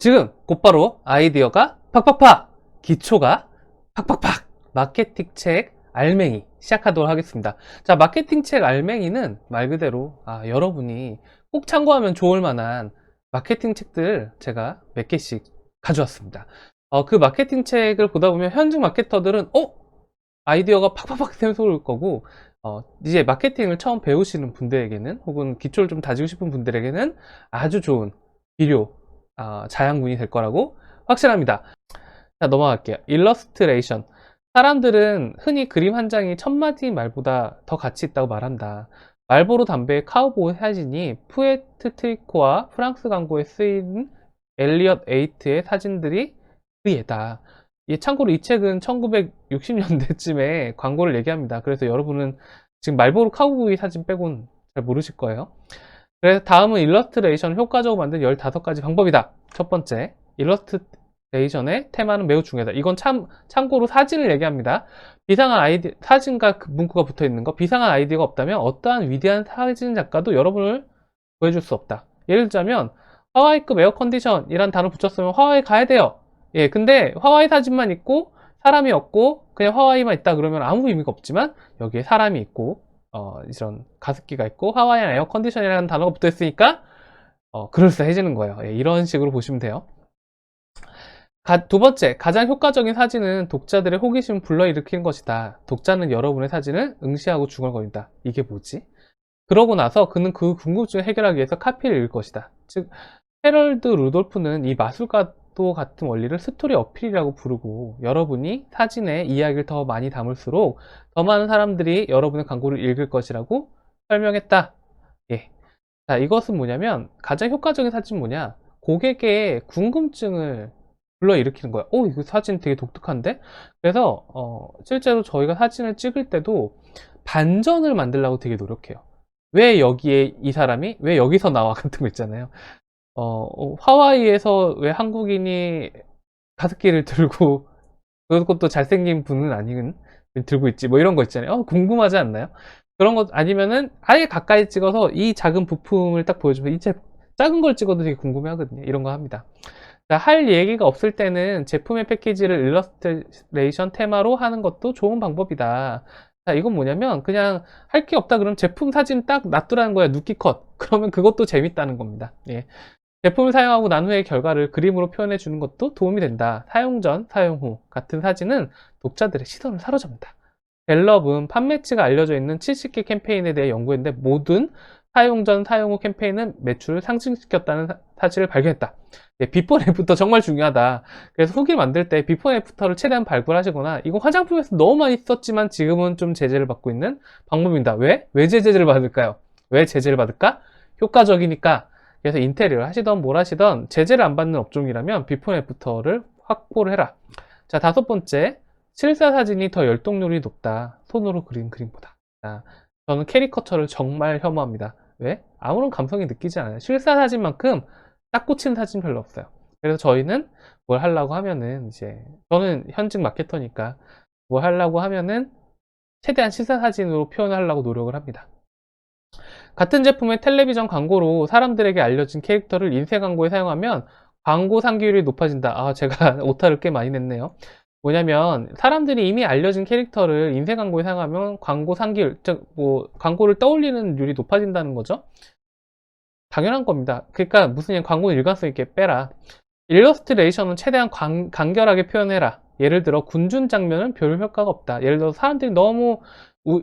지금 곧바로 아이디어가 팍팍팍, 기초가 팍팍팍, 마케팅 책 알맹이 시작하도록 하겠습니다. 자, 마케팅 책 알맹이는 말 그대로 여러분이 꼭 참고하면 좋을 만한 마케팅 책들 제가 몇 개씩 가져왔습니다. 그 마케팅 책을 보다 보면 현직 마케터들은 아이디어가 팍팍팍 샘솟을 거고, 이제 마케팅을 처음 배우시는 분들에게는, 혹은 기초를 좀 다지고 싶은 분들에게는 아주 좋은 비료, 자양분이 될 거라고 확신합니다. 자, 넘어갈게요. 일러스트레이션. 사람들은 흔히 그림 한 장이 1000마디 말보다 더 가치 있다고 말한다. 말보로 담배의 카우보이 사진이 푸에트트리코와 프랑스 광고에 쓰인 엘리엇 에이트의 사진들이 그 예다. 참고로 이 책은 1960년대쯤에 광고를 얘기합니다. 그래서 여러분은 지금 말보로 카우보이 사진 빼곤 잘 모르실 거예요. 그래서 다음은 일러스트레이션 효과적으로 만든 15가지 방법이다. 첫 번째, 일러스트레이션의 테마는 매우 중요하다. 이건 참고로 사진을 얘기합니다. 비상한 아이디, 사진과 그 문구가 붙어 있는 거, 비상한 아이디어가 없다면 어떠한 위대한 사진 작가도 여러분을 보여줄 수 없다. 예를 들자면, 하와이급 에어컨디션이란 단어 붙였으면 하와이 가야 돼요. 예, 근데 하와이 사진만 있고, 사람이 없고, 그냥 하와이만 있다 그러면 아무 의미가 없지만, 여기에 사람이 있고, 이런 가습기가 있고 하와이안 에어컨디션이라는 단어가 붙어 있으니까 그럴싸해지는 거예요. 예, 이런 식으로 보시면 돼요. 두 번째, 가장 효과적인 사진은 독자들의 호기심을 불러일으키는 것이다. 독자는 여러분의 사진을 응시하고 중얼거린다. 이게 뭐지? 그러고 나서 그는 그 궁금증을 해결하기 위해서 카피를 읽을 것이다. 즉, 헤럴드 루돌프는 이 마술과도 같은 원리를 스토리 어필이라고 부르고, 여러분이 사진에 이야기를 더 많이 담을수록 더 많은 사람들이 여러분의 광고를 읽을 것이라고 설명했다. 예. 자, 이것은 뭐냐면, 가장 효과적인 사진은 뭐냐? 고객의 궁금증을 불러일으키는 거야. 이거 사진 되게 독특한데? 그래서 실제로 저희가 사진을 찍을 때도 반전을 만들려고 되게 노력해요. 왜 여기에 이 사람이 왜 여기서 나와 같은 거 있잖아요. 하와이에서 왜 한국인이 가습기를 들고, 그것도 잘생긴 분은 아닌 들고 있지, 뭐 이런 거 있잖아요. 궁금하지 않나요? 그런 것 아니면은 아예 가까이 찍어서 이 작은 부품을 딱 보여주면 이 작은 걸 찍어도 되게 궁금해 하거든요. 이런 거 합니다. 자, 할 얘기가 없을 때는 제품의 패키지를 일러스트레이션 테마로 하는 것도 좋은 방법이다. 자, 이건 뭐냐면 그냥 할 게 없다 그러면 제품 사진 딱 놔두라는 거야. 누키컷. 그러면 그것도 재밌다는 겁니다. 예. 제품을 사용하고 난 후의 결과를 그림으로 표현해 주는 것도 도움이 된다. 사용 전, 사용 후 같은 사진은 독자들의 시선을 사로잡는다. 갤럽은 판매치가 알려져 있는 70개 캠페인에 대해 연구했는데 모든 사용 전, 사용 후 캠페인은 매출을 상승시켰다는 사실을 발견했다. 비포 애프터 정말 중요하다. 그래서 후기를 만들 때 비포 애프터를 최대한 발굴하시거나, 이거 화장품에서 너무 많이 썼지만 지금은 좀 제재를 받고 있는 방법입니다. 왜? 왜 제재를 받을까요? 왜 제재를 받을까? 효과적이니까. 그래서 인테리어를 하시던 뭘 하시던 제재를 안 받는 업종이라면 비포 애프터를 확보를 해라. 자, 다섯 번째, 실사 사진이 더 열동률이 높다. 손으로 그린 그림보다. 자, 저는 캐리커처를 정말 혐오합니다. 왜? 아무런 감성이 느끼지 않아요. 실사 사진만큼 딱 꽂힌 사진 별로 없어요. 그래서 저희는 뭘 하려고 하면은, 이제 저는 현직 마케터니까 뭘 하려고 하면은 최대한 실사 사진으로 표현하려고 노력을 합니다. 같은 제품의 텔레비전 광고로 사람들에게 알려진 캐릭터를 인쇄 광고에 사용하면 광고 상기율이 높아진다. 제가 오타를 꽤 많이 냈네요. 뭐냐면 사람들이 이미 알려진 캐릭터를 인쇄 광고에 사용하면 광고 상기율, 즉 광고를 떠올리는 율이 높아진다는 거죠. 당연한 겁니다. 그러니까 무슨 광고는 일관성 있게 빼라. 일러스트레이션은 최대한 간결하게 표현해라. 예를 들어 군중 장면은 별 효과가 없다. 예를 들어 사람들이 너무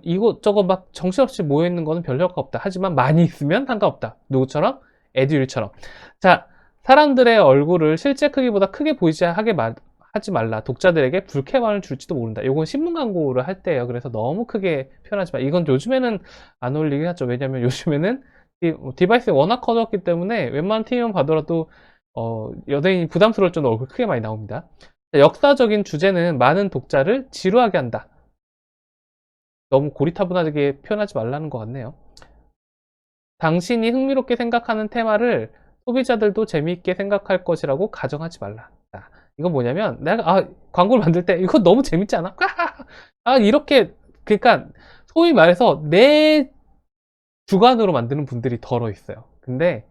이것저것 막 정신없이 모여있는 거는 별 효과가 없다. 하지만 많이 있으면 상관없다. 누구처럼? 에듀윌처럼. 자, 사람들의 얼굴을 실제 크기보다 크게 하지 말라. 독자들에게 불쾌감을 줄지도 모른다. 이건 신문 광고를 할 때예요. 그래서 너무 크게 표현하지 마. 이건 요즘에는 안 어울리긴 하죠. 왜냐면 요즘에는 디바이스가 워낙 커졌기 때문에 웬만한 TV만 봐더라도 연예인이 부담스러울 정도로 얼굴 크게 많이 나옵니다. 자, 역사적인 주제는 많은 독자를 지루하게 한다. 너무 고리타분하게 표현하지 말라는 것 같네요. 당신이 흥미롭게 생각하는 테마를 소비자들도 재미있게 생각할 것이라고 가정하지 말라. 자, 이건 뭐냐면 내가 광고를 만들 때 이거 너무 재밌지 않아? 이렇게, 그러니까 소위 말해서 내 주관으로 만드는 분들이 덜어 있어요. 근데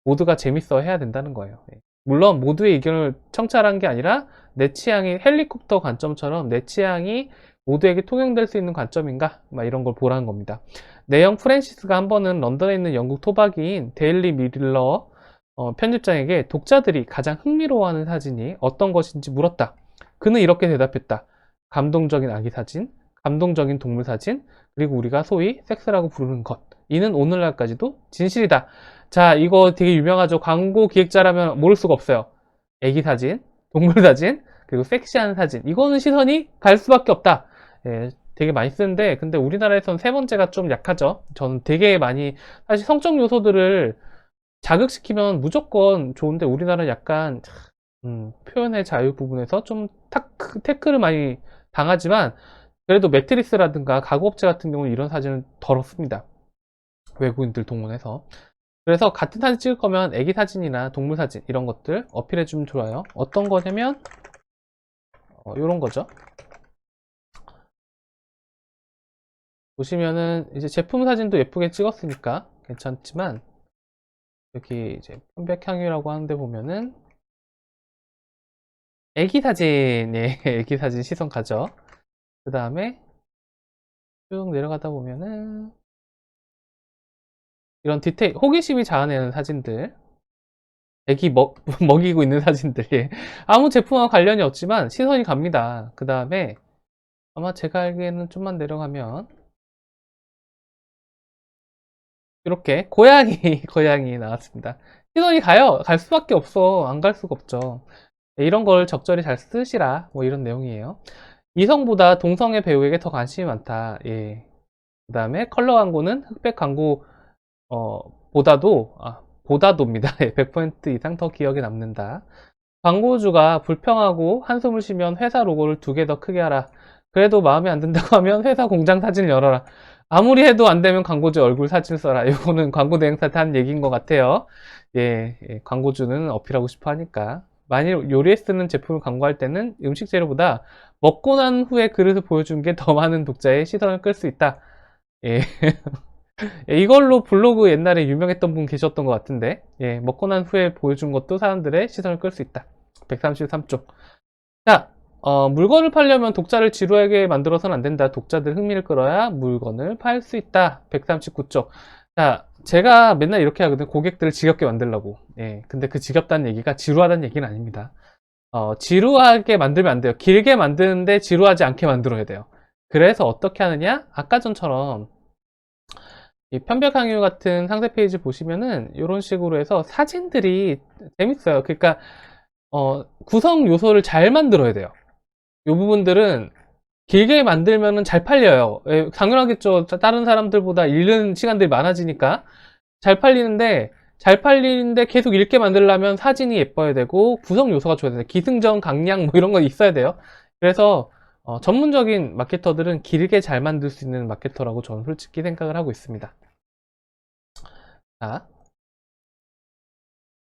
모두가 재밌어 해야 된다는 거예요. 물론 모두의 의견을 청찰한 게 아니라 내 취향이 헬리콥터 관점처럼 내 취향이 모두에게 통용될 수 있는 관점인가? 막 이런 걸 보라는 겁니다. 내용 프랜시스가 한 번은 런던에 있는 영국 토박이인 데일리 미러 편집장에게 독자들이 가장 흥미로워하는 사진이 어떤 것인지 물었다. 그는 이렇게 대답했다. 감동적인 아기 사진, 감동적인 동물 사진, 그리고 우리가 소위 섹스라고 부르는 것. 이는 오늘날까지도 진실이다. 자, 이거 되게 유명하죠. 광고 기획자라면 모를 수가 없어요. 애기 사진, 동물 사진, 그리고 섹시한 사진. 이거는 시선이 갈 수밖에 없다. 예, 되게 많이 쓰는데, 근데 우리나라에서는 세 번째가 좀 약하죠. 저는 되게 많이, 사실 성적 요소들을 자극시키면 무조건 좋은데, 우리나라는 약간, 표현의 자유 부분에서 좀 태클을 많이 당하지만, 그래도 매트리스라든가 가구업체 같은 경우는 이런 사진은 덜 없습니다. 외국인들 동원해서. 그래서 같은 사진 찍을 거면 애기 사진이나 동물 사진 이런 것들 어필해주면 좋아요. 어떤 거냐면 이런 거죠. 보시면은 이제 제품 사진도 예쁘게 찍었으니까 괜찮지만 여기 이제 편백향유라고 하는데 보면은 애기 사진에 애기 사진 시선 가죠. 그 다음에 쭉 내려가다 보면은 이런 디테일, 호기심이 자아내는 사진들, 애기 먹이고 있는 사진들, 예. 아무 제품과 관련이 없지만 시선이 갑니다. 그 다음에 아마 제가 알기에는 좀만 내려가면 이렇게 고양이 고양이 나왔습니다. 시선이 가요. 갈 수밖에 없어. 안 갈 수가 없죠. 예, 이런 걸 적절히 잘 쓰시라. 뭐 이런 내용이에요. 이성보다 동성의 배우에게 더 관심이 많다. 예. 그 다음에 컬러 광고는 흑백 광고 보다도입니다. 100% 이상 더 기억에 남는다. 광고주가 불평하고 한숨을 쉬면 회사 로고를 2개 더 크게 하라. 그래도 마음에 안 든다고 하면 회사 공장 사진을 열어라. 아무리 해도 안 되면 광고주 얼굴 사진 써라. 이거는 광고 대행사 때 한 얘기인 것 같아요. 예, 광고주는 어필하고 싶어 하니까. 만일 요리에 쓰는 제품을 광고할 때는 음식 재료보다 먹고 난 후에 그릇을 보여준 게 더 많은 독자의 시선을 끌 수 있다. 예. 예, 이걸로 블로그 옛날에 유명했던 분 계셨던 것 같은데, 예, 먹고 난 후에 보여준 것도 사람들의 시선을 끌 수 있다. 133쪽. 자, 물건을 팔려면 독자를 지루하게 만들어서는 안 된다. 독자들 흥미를 끌어야 물건을 팔 수 있다. 139쪽. 자, 제가 맨날 이렇게 하거든요. 고객들을 지겹게 만들려고. 예, 근데 그 지겹다는 얘기가 지루하다는 얘기는 아닙니다. 지루하게 만들면 안 돼요. 길게 만드는데 지루하지 않게 만들어야 돼요. 그래서 어떻게 하느냐? 아까 전처럼 이 편벽항유 같은 상세 페이지 보시면은 이런 식으로 해서 사진들이 재밌어요. 그러니까 구성 요소를 잘 만들어야 돼요. 이 부분들은 길게 만들면은 잘 팔려요. 예, 당연하겠죠. 다른 사람들보다 읽는 시간들이 많아지니까 잘 팔리는데 계속 읽게 만들려면 사진이 예뻐야 되고 구성 요소가 좋아야 돼요. 기승전 강약 뭐 이런 거 있어야 돼요. 그래서 전문적인 마케터들은 길게 잘 만들 수 있는 마케터라고 저는 솔직히 생각을 하고 있습니다. 자,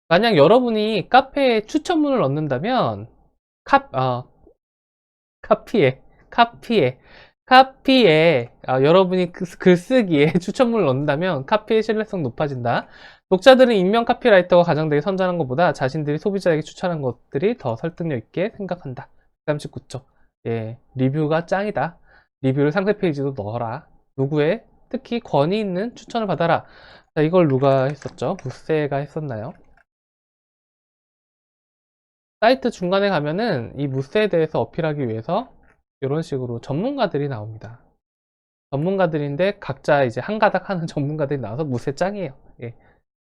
만약 여러분이 카페에 추천문을 넣는다면 카피에 여러분이 글쓰기에 추천문을 넣는다면 카피의 신뢰성 높아진다. 독자들은 익명 카피라이터가 가장되게 선전한 것보다 자신들이 소비자에게 추천한 것들이 더 설득력 있게 생각한다. 39쪽. 예, 리뷰가 짱이다. 리뷰를 상세 페이지도 넣어라. 누구의 특히 권위 있는 추천을 받아라. 자, 이걸 누가 했었죠? 무세가 했었나요? 사이트 중간에 가면은 이 무세에 대해서 어필하기 위해서 이런 식으로 전문가들이 나옵니다. 전문가들인데 각자 이제 한 가닥 하는 전문가들이 나와서 무세 짱이에요. 예,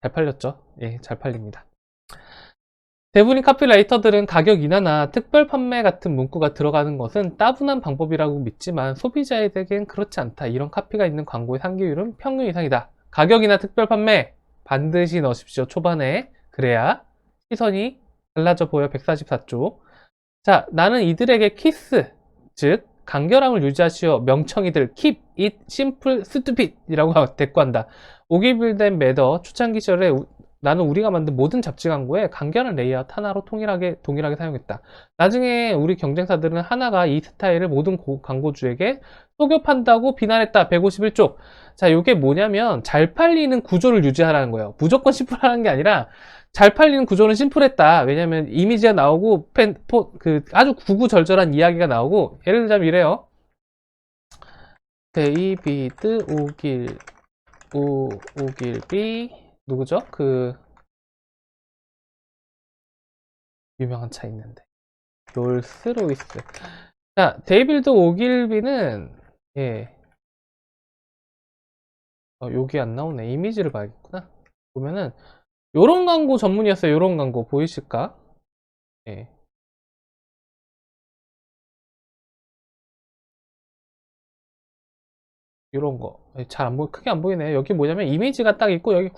잘 팔렸죠? 예, 잘 팔립니다. 대부분의 카피라이터들은 가격 인하나 특별 판매 같은 문구가 들어가는 것은 따분한 방법이라고 믿지만 소비자에겐 그렇지 않다. 이런 카피가 있는 광고의 상기율은 평균 이상이다. 가격이나 특별 판매 반드시 넣으십시오. 초반에. 그래야 시선이 달라져 보여. 144쪽. 자, 나는 이들에게 키스, 즉 간결함을 유지하시오. 명청이들 keep it simple stupid 이라고 대꾸한다. 오기빌덴 매더 초창기 시절에 나는 우리가 만든 모든 잡지 광고에 간결한 레이아웃 하나로 동일하게 사용했다. 나중에 우리 경쟁사들은 하나가 이 스타일을 모든 광고주에게 속여판다고 비난했다. 151쪽. 자, 이게 뭐냐면 잘 팔리는 구조를 유지하라는 거예요. 무조건 심플하는 게 아니라 잘 팔리는 구조는 심플했다. 왜냐면 이미지가 나오고 아주 구구절절한 이야기가 나오고, 예를 들자면 이래요. 데이비드 오길비 누구죠? 그 유명한 차 있는데 롤스로이스. 자, 데이비드 오길비는 예, 여기 안 나오네. 이미지를 봐야겠구나. 보면은 요런 광고 전문이었어요. 요런 광고 보이실까? 예. 이런 거 잘 안 보이, 크게 안 보이네. 여기 뭐냐면 이미지가 딱 있고 여기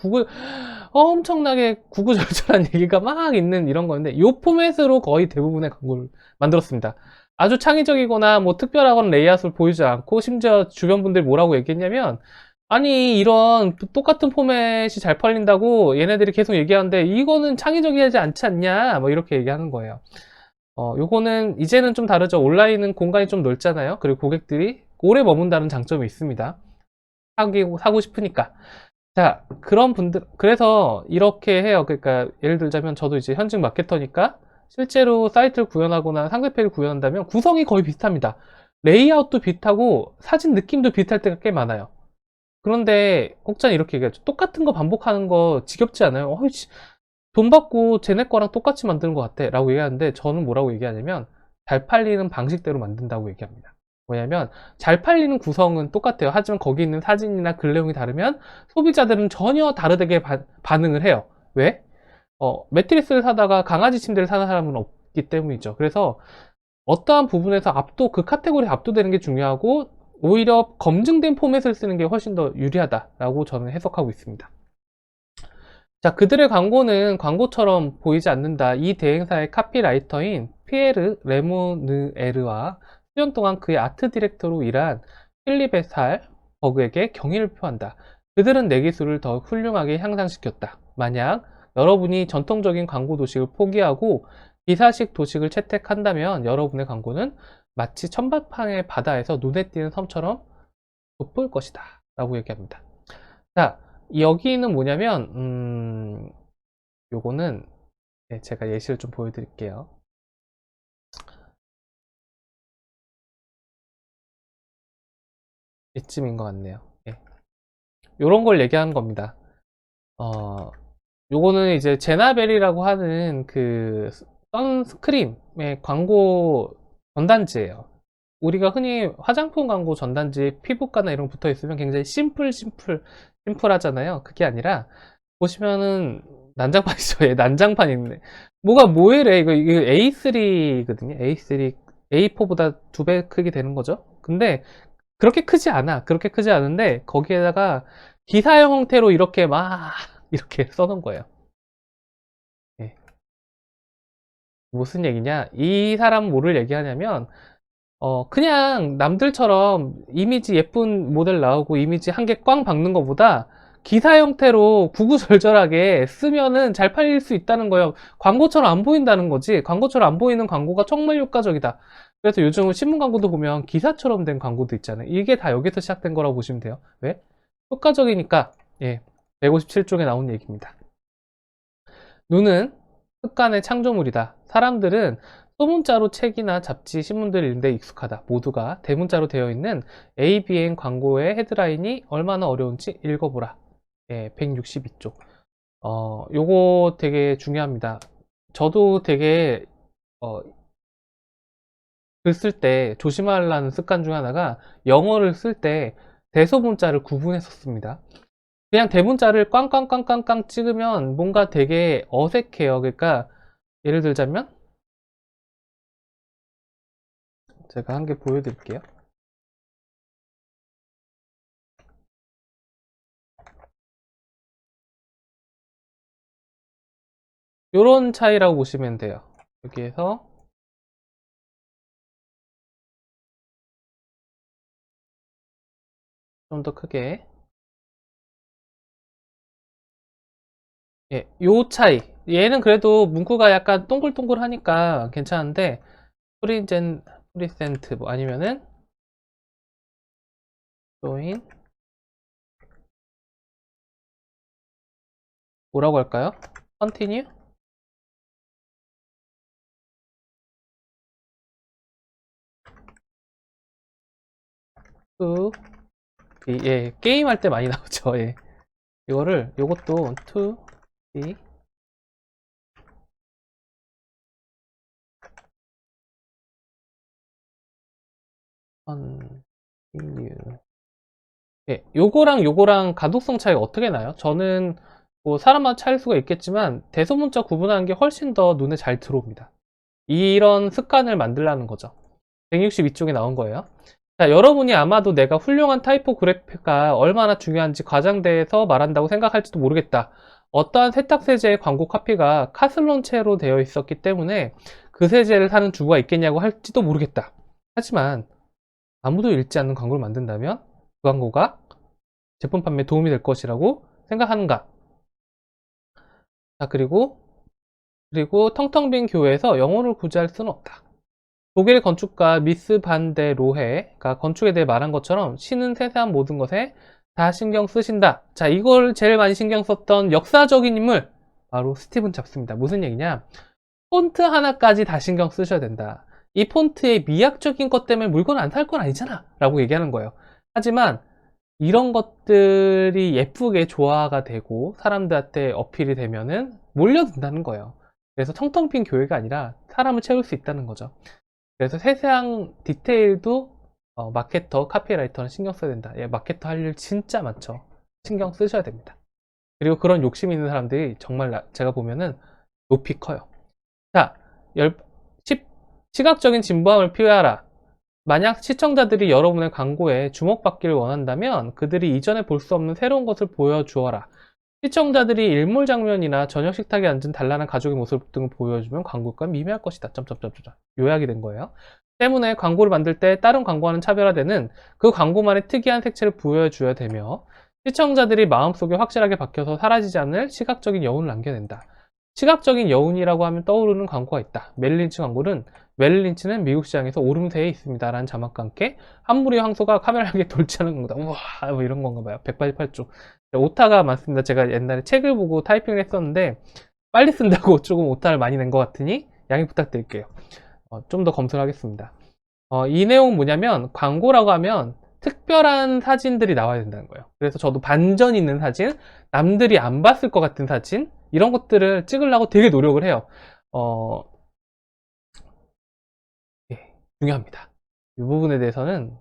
엄청나게 구구절절한 얘기가 막 있는 이런 건데 이 포맷으로 거의 대부분의 광고를 만들었습니다. 아주 창의적이거나 뭐 특별하거나 레이아웃을 보이지 않고, 심지어 주변 분들이 뭐라고 얘기했냐면, 아니 이런 똑같은 포맷이 잘 팔린다고 얘네들이 계속 얘기하는데 이거는 창의적이지 않지 않냐, 뭐 이렇게 얘기하는 거예요. 요거는 이제는 좀 다르죠. 온라인은 공간이 좀 넓잖아요. 그리고 고객들이 오래 머문다는 장점이 있습니다. 사고 싶으니까. 자, 그런 분들, 그래서 이렇게 해요. 그러니까 예를 들자면 저도 이제 현직 마케터니까 실제로 사이트를 구현하거나 상세페이지를 구현한다면 구성이 거의 비슷합니다. 레이아웃도 비슷하고 사진 느낌도 비슷할 때가 꽤 많아요. 그런데 혹자는 이렇게 얘기하죠. 똑같은 거 반복하는 거 지겹지 않아요? 돈 받고 쟤네 거랑 똑같이 만드는 것 같아 라고 얘기하는데, 저는 뭐라고 얘기하냐면 잘 팔리는 방식대로 만든다고 얘기합니다. 뭐냐면 잘 팔리는 구성은 똑같아요. 하지만 거기 있는 사진이나 글 내용이 다르면 소비자들은 전혀 다르게 반응을 해요. 왜? 매트리스를 사다가 강아지 침대를 사는 사람은 없기 때문이죠. 그래서 어떠한 부분에서 그 카테고리에 압도되는 게 중요하고, 오히려 검증된 포맷을 쓰는 게 훨씬 더 유리하다라고 저는 해석하고 있습니다. 자, 그들의 광고는 광고처럼 보이지 않는다. 이 대행사의 카피라이터인 피에르 레모느에르와 10년 동안 그의 아트 디렉터로 일한 필립의 버그에게 경의를 표한다. 그들은 내 기술을 더 훌륭하게 향상시켰다. 만약 여러분이 전통적인 광고 도식을 포기하고 기사식 도식을 채택한다면 여러분의 광고는 마치 천박판의 바다에서 눈에 띄는 섬처럼 돋보일 것이다. 라고 얘기합니다. 자, 여기는 뭐냐면, 요거는, 네, 제가 예시를 좀 보여드릴게요. 이쯤인 것 같네요. 예. 요런 걸 얘기하는 겁니다. 어, 요거는 이제 제나벨이라고 하는 그 선스크림의 광고 전단지예요. 우리가 흔히 화장품 광고 전단지 피부과나 이런 거 붙어 있으면 굉장히 심플하잖아요. 그게 아니라 보시면은 난장판이죠. 예, 난장판이 있네. 뭐가 뭐래래. 이거 A3거든요. A3, A4보다 2배 크기 되는 거죠. 근데 그렇게 크지 않아. 그렇게 크지 않은데 거기에다가 기사형 형태로 이렇게 막 이렇게 써놓은 거예요. 예. 무슨 얘기냐? 이 사람은 뭐를 얘기하냐면, 그냥 남들처럼 이미지 예쁜 모델 나오고 이미지 한 개 꽝 박는 것보다 기사 형태로 구구절절하게 쓰면은 잘 팔릴 수 있다는 거예요. 광고처럼 안 보인다는 거지. 광고처럼 안 보이는 광고가 정말 효과적이다. 그래서 요즘은 신문 광고도 보면 기사처럼 된 광고도 있잖아요. 이게 다 여기서 시작된 거라고 보시면 돼요. 왜? 효과적이니까. 예. 157쪽에 나온 얘기입니다. 눈은 습관의 창조물이다. 사람들은 소문자로 책이나 잡지, 신문들을 읽는데 익숙하다. 모두가 대문자로 되어 있는 ABN 광고의 헤드라인이 얼마나 어려운지 읽어보라. 예, 162쪽. 요거 되게 중요합니다. 저도 되게, 어, 글 쓸 때 조심하라는 습관 중 하나가 영어를 쓸 때 대소문자를 구분했었습니다. 그냥 대문자를 꽝꽝꽝꽝꽝 찍으면 뭔가 되게 어색해요. 그러니까 예를 들자면 제가 한 개 보여드릴게요. 요런 차이라고 보시면 돼요. 여기에서 좀 더 크게 예, 요 차이. 얘는 그래도 문구가 약간 동글동글하니까 괜찮은데, 프리센트, 뭐 아니면은, join, 뭐라고 할까요? continue? to, 예, 게임할 때 많이 나오죠. 예. 요것도 to be, continue. 예, 요거랑 가독성 차이가 어떻게 나요? 저는 뭐 사람마다 차일 수가 있겠지만 대소문자 구분하는 게 훨씬 더 눈에 잘 들어옵니다. 이런 습관을 만들라는 거죠. 162쪽에 나온 거예요. 자, 여러분이 아마도 내가 훌륭한 타이포그래피가 얼마나 중요한지 과장돼서 말한다고 생각할지도 모르겠다. 어떠한 세탁 세제의 광고 카피가 카슬론체로 되어 있었기 때문에 그 세제를 사는 주부가 있겠냐고 할지도 모르겠다. 하지만 아무도 읽지 않는 광고를 만든다면 그 광고가 제품 판매에 도움이 될 것이라고 생각하는가? 자, 그리고 텅텅 빈 교회에서 영혼을 구제할 수는 없다. 독일 건축가 미스 반 데 로헤가 건축에 대해 말한 것처럼 신은 세세한 모든 것에 다 신경 쓰신다. 자, 이걸 제일 많이 신경 썼던 역사적인 인물 바로 스티븐 잡스입니다. 무슨 얘기냐? 폰트 하나까지 다 신경 쓰셔야 된다. 이 폰트의 미학적인 것 때문에 물건 안 살 건 아니잖아 라고 얘기하는 거예요. 하지만 이런 것들이 예쁘게 조화가 되고 사람들한테 어필이 되면은 몰려든다는 거예요. 그래서 텅텅 빈 교회가 아니라 사람을 채울 수 있다는 거죠. 그래서 세세한 디테일도 마케터, 카피라이터는 신경 써야 된다. 예, 마케터 할 일 진짜 많죠. 신경 쓰셔야 됩니다. 그리고 그런 욕심 있는 사람들이 정말 제가 보면은 높이 커요. 자, 시각적인 진보함을 필요하라. 만약 시청자들이 여러분의 광고에 주목받기를 원한다면 그들이 이전에 볼 수 없는 새로운 것을 보여주어라. 시청자들이 일몰 장면이나 저녁 식탁에 앉은 단란한 가족의 모습 등을 보여주면 광고가 미미할 것이다. 요약이 된 거예요. 때문에 광고를 만들 때 다른 광고와는 차별화되는 그 광고만의 특이한 색채를 보여줘야 되며 시청자들이 마음속에 확실하게 박혀서 사라지지 않을 시각적인 여운을 남겨낸다. 시각적인 여운이라고 하면 떠오르는 광고가 있다. 메릴 린치는 미국 시장에서 오름세에 있습니다. 라는 자막과 함께 한무리 황소가 카메라에게 돌진하는 겁니다. 우와, 뭐 이런 건가 봐요. 188쪽. 오타가 많습니다. 제가 옛날에 책을 보고 타이핑을 했었는데 빨리 쓴다고 조금 오타를 많이 낸 것 같으니 양해 부탁드릴게요. 좀 더 검토를 하겠습니다. 이 내용은 뭐냐면 광고라고 하면 특별한 사진들이 나와야 된다는 거예요. 그래서 저도 반전 있는 사진, 남들이 안 봤을 것 같은 사진 이런 것들을 찍으려고 되게 노력을 해요. 예, 중요합니다. 이 부분에 대해서는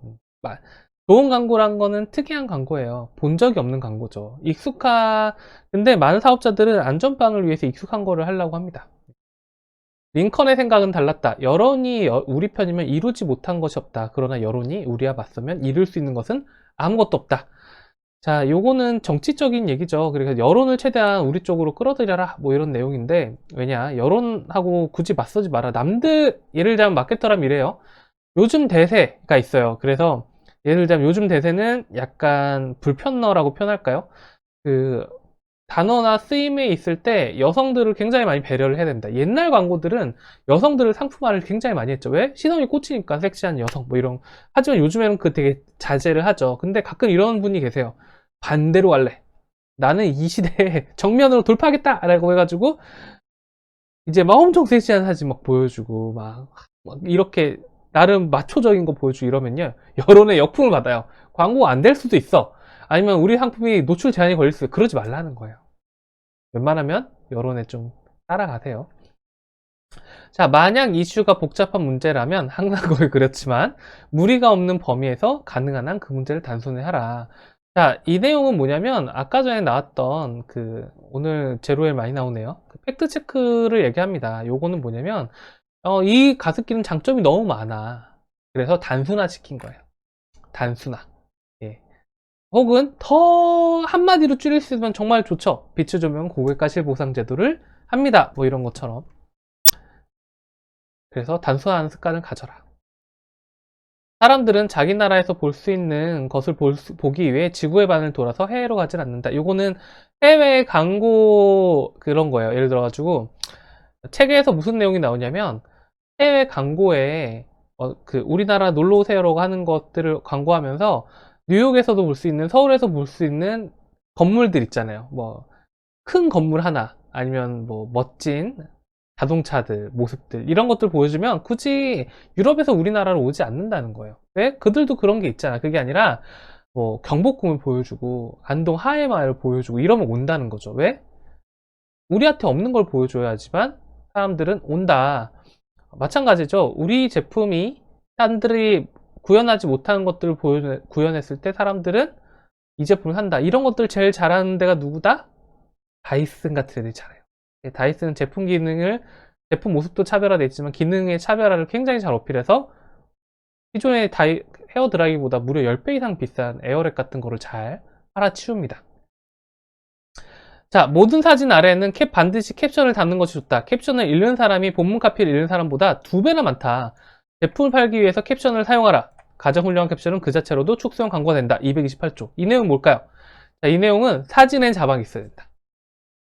좋은 광고란 거는 특이한 광고예요. 본 적이 없는 광고죠. 근데 많은 사업자들은 안전빵을 위해서 익숙한 거를 하려고 합니다. 링컨의 생각은 달랐다. 여론이 우리 편이면 이루지 못한 것이 없다. 그러나 여론이 우리와 맞서면 이룰 수 있는 것은 아무것도 없다. 자, 요거는 정치적인 얘기죠. 그러니까 여론을 최대한 우리 쪽으로 끌어들여라. 뭐 이런 내용인데, 왜냐, 여론하고 굳이 맞서지 마라. 예를 들자면 마케터라면 이래요. 요즘 대세가 있어요. 그래서, 예를 들자면 요즘 대세는 약간 불편러라고 표현할까요? 그, 단어나 쓰임에 있을 때 여성들을 굉장히 많이 배려를 해야 됩니다. 옛날 광고들은 여성들을 상품화를 굉장히 많이 했죠. 왜? 시선이 꽂히니까 섹시한 여성 뭐 이런. 하지만 요즘에는 그 되게 자제를 하죠. 근데 가끔 이런 분이 계세요. 반대로 할래. 나는 이 시대에 정면으로 돌파하겠다! 라고 해가지고 이제 막 엄청 섹시한 사진 막 보여주고 막 이렇게 나름 마초적인 거 보여주고 이러면요. 여론의 역풍을 받아요. 광고가 안 될 수도 있어. 아니면 우리 상품이 노출 제한이 걸릴 수 있어요. 그러지 말라는 거예요. 웬만하면 여론에 좀 따라가세요. 자, 만약 이슈가 복잡한 문제라면 항상 거의 그렇지만 무리가 없는 범위에서 가능한 한 그 문제를 단순히하라. 자, 이 내용은 뭐냐면 아까 전에 나왔던 오늘 제로에 많이 나오네요. 팩트 체크를 얘기합니다. 요거는 뭐냐면 이 가습기는 장점이 너무 많아. 그래서 단순화 시킨 거예요. 단순화. 예. 혹은 더 한마디로 줄일 수 있으면 정말 좋죠. 빛의 조명 고객과실 보상 제도를 합니다. 뭐 이런 것처럼. 그래서 단순한 습관을 가져라. 사람들은 자기 나라에서 볼 수 있는 것을 보기 위해 지구의 반을 돌아서 해외로 가진 않는다. 요거는 해외 광고 그런 거예요. 예를 들어가지고 책에서 무슨 내용이 나오냐면 해외 광고에 그 우리나라 놀러 오세요라고 하는 것들을 광고하면서 뉴욕에서도 볼 수 있는, 서울에서 볼 수 있는 건물들 있잖아요. 뭐 큰 건물 하나, 아니면 뭐 멋진 자동차들, 모습들, 이런 것들 보여주면 굳이 유럽에서 우리나라로 오지 않는다는 거예요. 왜? 그들도 그런 게 있잖아. 그게 아니라 뭐 경복궁을 보여주고 안동 하회마을 보여주고 이러면 온다는 거죠. 왜? 우리한테 없는 걸 보여줘야지만 사람들은 온다. 마찬가지죠. 우리 제품이 사람들이 구현하지 못하는 것들을 구현했을 때 사람들은 이 제품을 산다. 이런 것들 제일 잘하는 데가 누구다? 다이슨 같은 애들이 잘해요. 다이슨은 제품 모습도 차별화되어 있지만 기능의 차별화를 굉장히 잘 어필해서 기존의 헤어 드라이기보다 무려 10배 이상 비싼 에어랩 같은 거를 잘 팔아치웁니다. 자, 모든 사진 아래에는 반드시 캡션을 담는 것이 좋다. 캡션을 읽는 사람이 본문 카피를 읽는 사람보다 2배나 많다. 제품을 팔기 위해서 캡션을 사용하라. 가장 훌륭한 캡션은 그 자체로도 축소형 광고가 된다. 228조. 이 내용은 뭘까요? 자, 이 내용은 사진엔 자막이 있어야 된다.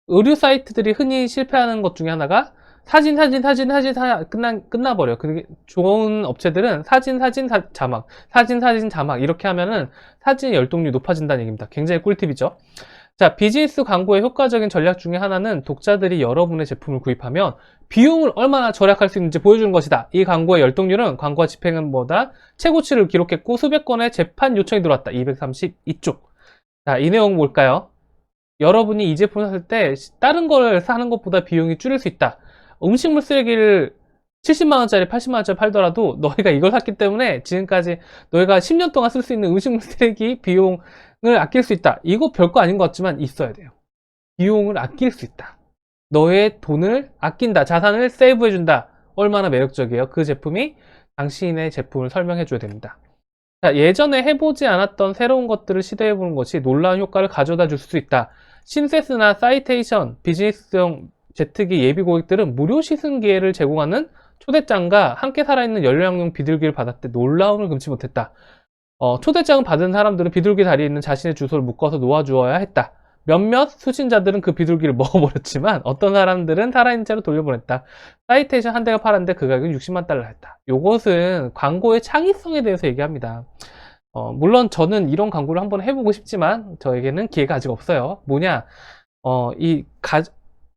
의류 사이트들이 흔히 실패하는 것 중에 하나가 사진 끝나버려. 그게 좋은 업체들은 자막, 사진 자막 이렇게 하면은 사진의 열동률이 높아진다는 얘기입니다. 굉장히 꿀팁이죠. 자, 비즈니스 광고의 효과적인 전략 중에 하나는 독자들이 여러분의 제품을 구입하면 비용을 얼마나 절약할 수 있는지 보여주는 것이다. 이 광고의 열동률은 광고와 집행보다 최고치를 기록했고 수백 건의 재판 요청이 들어왔다. 232쪽. 자, 이 내용은 뭘까요? 여러분이 이 제품을 샀을 때 다른 걸 사는 것보다 비용이 줄일 수 있다. 음식물 쓰레기를 70만원짜리, 80만원짜리 팔더라도 너희가 이걸 샀기 때문에 지금까지 너희가 10년 동안 쓸 수 있는 음식물 쓰레기 비용을 아낄 수 있다. 이거 별거 아닌 것 같지만 있어야 돼요. 비용을 아낄 수 있다. 너의 돈을 아낀다. 자산을 세이브해준다. 얼마나 매력적이에요. 그 제품이 당신의 제품을 설명해줘야 됩니다. 자, 예전에 해보지 않았던 새로운 것들을 시도해보는 것이 놀라운 효과를 가져다 줄 수 있다. 신세스나 사이테이션, 비즈니스용 제트기 예비 고객들은 무료 시승 기회를 제공하는 초대장과 함께 살아있는 연료양용 비둘기를 받았을 때 놀라움을 금치 못했다. 초대장을 받은 사람들은 비둘기 다리에 있는 자신의 주소를 묶어서 놓아주어야 했다. 몇몇 수신자들은 그 비둘기를 먹어버렸지만 어떤 사람들은 살아있는 채로 돌려보냈다. 사이테이션 한 대가 팔았는데 그 가격은 60만 달러 했다. 이것은 광고의 창의성에 대해서 얘기합니다. 물론 저는 이런 광고를 한번 해보고 싶지만 저에게는 기회가 아직 없어요. 뭐냐,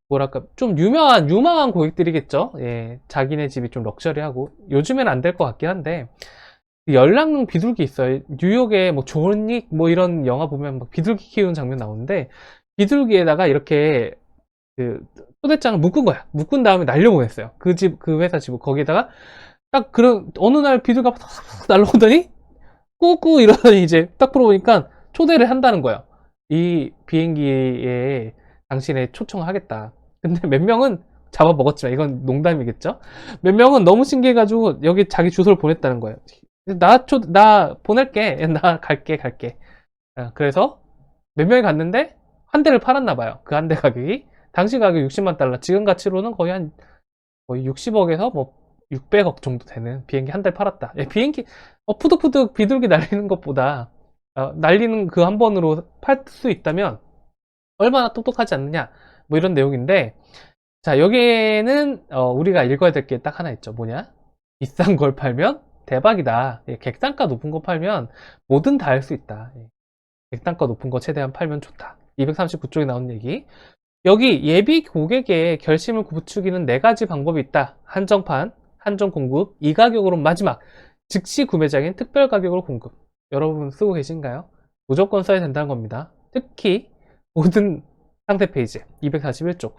뭐랄까, 좀 유망한 고객들이겠죠. 예, 자기네 집이 좀 럭셔리하고, 요즘엔 안 될 것 같긴 한데, 열량용 비둘기 있어요. 뉴욕에 뭐 존 윅 뭐 이런 영화 보면 막 비둘기 키우는 장면 나오는데, 비둘기에다가 이렇게 그 초대장을 묶은 거야. 묶은 다음에 날려보냈어요. 그 회사 집, 거기에다가 딱 그런, 어느 날 비둘기가 탁 날라오더니, 꾸꾸 이러더니 이제 딱 풀어보니까 초대를 한다는 거예요. 이 비행기에 당신의 초청을 하겠다. 근데 몇 명은 잡아먹었지만 이건 농담이겠죠? 몇 명은 너무 신기해가지고 여기 자기 주소를 보냈다는 거예요. 나 보낼게. 나 갈게. 그래서 몇 명이 갔는데 한 대를 팔았나봐요. 그 한 대 가격이. 당시 가격 60만 달러. 지금 가치로는 거의 60억에서 뭐 600억 정도 되는 비행기 한 대 팔았다. 예, 비행기, 푸득푸득 비둘기 날리는 것보다, 날리는 그 한 번으로 팔 수 있다면 얼마나 똑똑하지 않느냐. 뭐 이런 내용인데, 자, 여기에는 우리가 읽어야 될 게 딱 하나 있죠. 뭐냐? 비싼 걸 팔면 대박이다. 예, 객단가 높은 거 팔면 뭐든 다 할 수 있다. 예, 객단가 높은 거 최대한 팔면 좋다. 239쪽에 나온 얘기. 여기 예비 고객의 결심을 부추기는 4가지 방법이 있다. 한정판, 한정 공급, 이 가격으로 마지막, 즉시 구매장인 특별 가격으로 공급. 여러분 쓰고 계신가요? 무조건 써야 된다는 겁니다. 특히 모든 상세 페이지 241쪽.